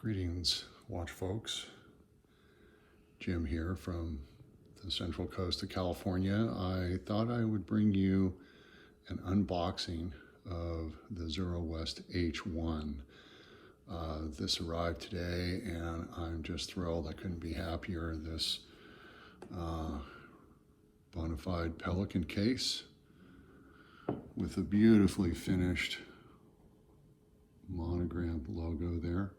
Greetings, watch folks. Jim here from the Central Coast of California. I thought I would bring you an unboxing of the Zero West H1. This arrived today and I'm just thrilled. I couldn't be happier. This bona fide Pelican case with a beautifully finished monogrammed logo there.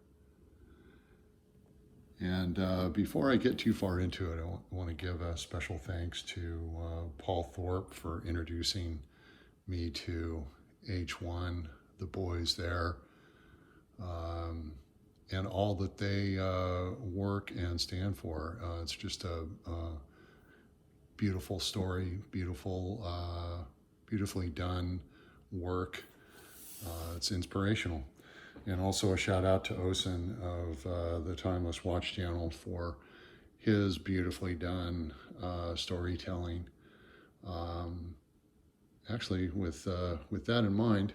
And before I get too far into it, I want to give a special thanks to Paul Thorpe for introducing me to H1, the boys there, and all that they work and stand for. It's just a beautiful story, beautifully done work. It's inspirational. And also a shout out to Osen of the Timeless Watch channel for his beautifully done storytelling. Actually, with that in mind,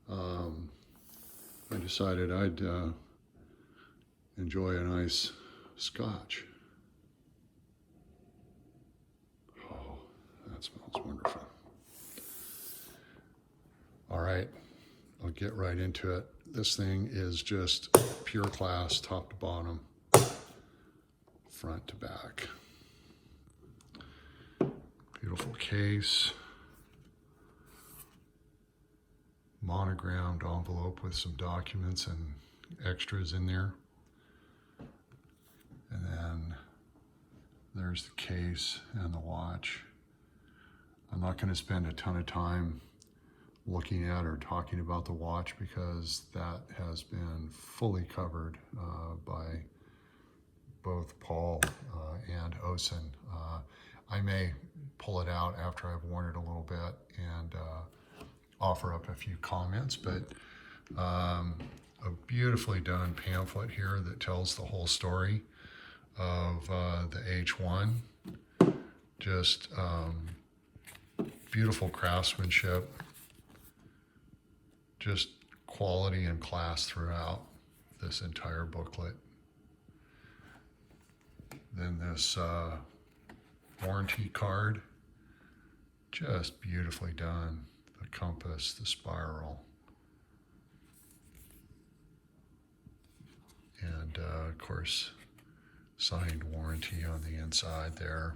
I decided I'd enjoy a nice scotch. Oh, that smells wonderful. All right. I'll get right into it. This thing is just pure class, top to bottom, front to back. Beautiful case. Monogrammed envelope with some documents and extras in there. And then there's the case and the watch. I'm not going to spend a ton of time looking at or talking about the watch because that has been fully covered by both Paul and Osen. I may pull it out after I've worn it a little bit and offer up a few comments, but a beautifully done pamphlet here that tells the whole story of the H1. Just beautiful craftsmanship. Just quality and class throughout this entire booklet. Then this warranty card, just beautifully done. The compass, the spiral. And of course, signed warranty on the inside there.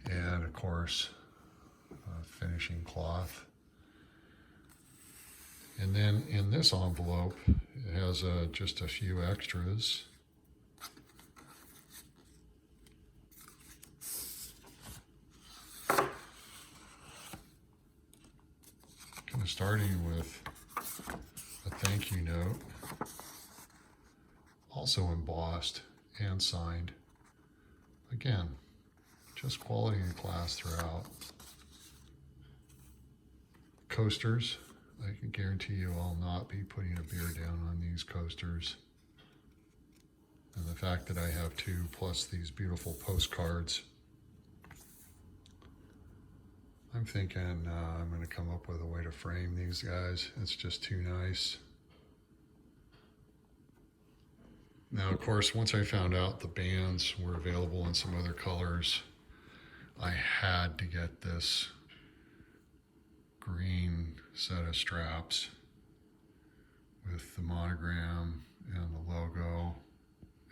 And of course, finishing cloth. And then in this envelope, it has just a few extras. Kind of starting with a thank you note, also embossed and signed. Again, just quality and class throughout. Coasters. I can guarantee you I'll not be putting a beer down on these coasters. And the fact that I have two plus these beautiful postcards, I'm thinking I'm going to come up with a way to frame these guys. It's just too nice. Now, of course, once I found out the bands were available in some other colors, I had to get this green set of straps with the monogram and the logo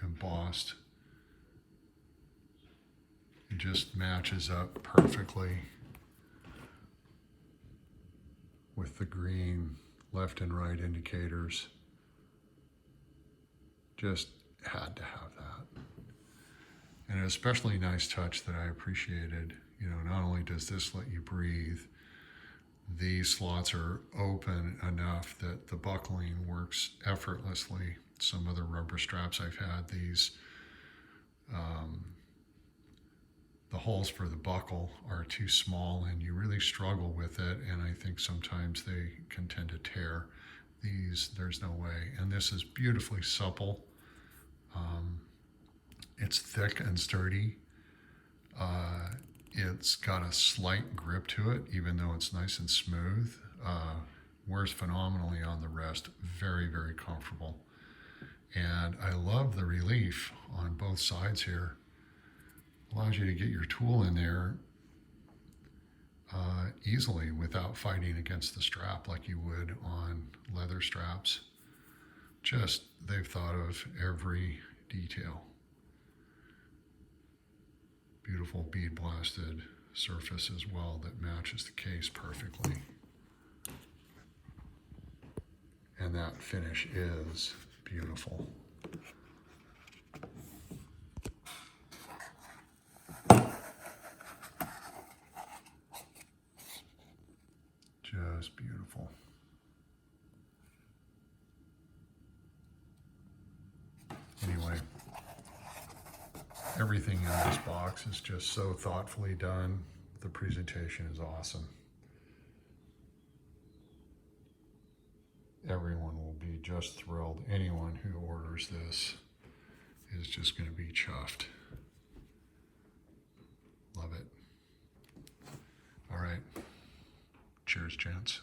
embossed. It just matches up perfectly with the green left and right indicators. Just had to have that. And an especially nice touch that I appreciated, not only does this let you breathe, these slots are open enough that the buckling works effortlessly. Some of the rubber straps I've had, these, the holes for the buckle are too small and you really struggle with it. And I think sometimes they can tend to tear. These, there's no way. And this is beautifully supple. It's thick and sturdy. It's got a slight grip to it, even though it's nice and smooth. Wears phenomenally on the wrist. Very, very comfortable. And I love the relief on both sides here. Allows you to get your tool in there easily without fighting against the strap like you would on leather straps. Just, they've thought of every detail. Beautiful bead blasted surface as well that matches the case perfectly. And that finish is beautiful. Just beautiful. Anyway, everything in this box is just so thoughtfully done. The presentation is awesome. Everyone will be just thrilled. Anyone who orders this is just going to be chuffed. Love it. All right. Cheers, gents.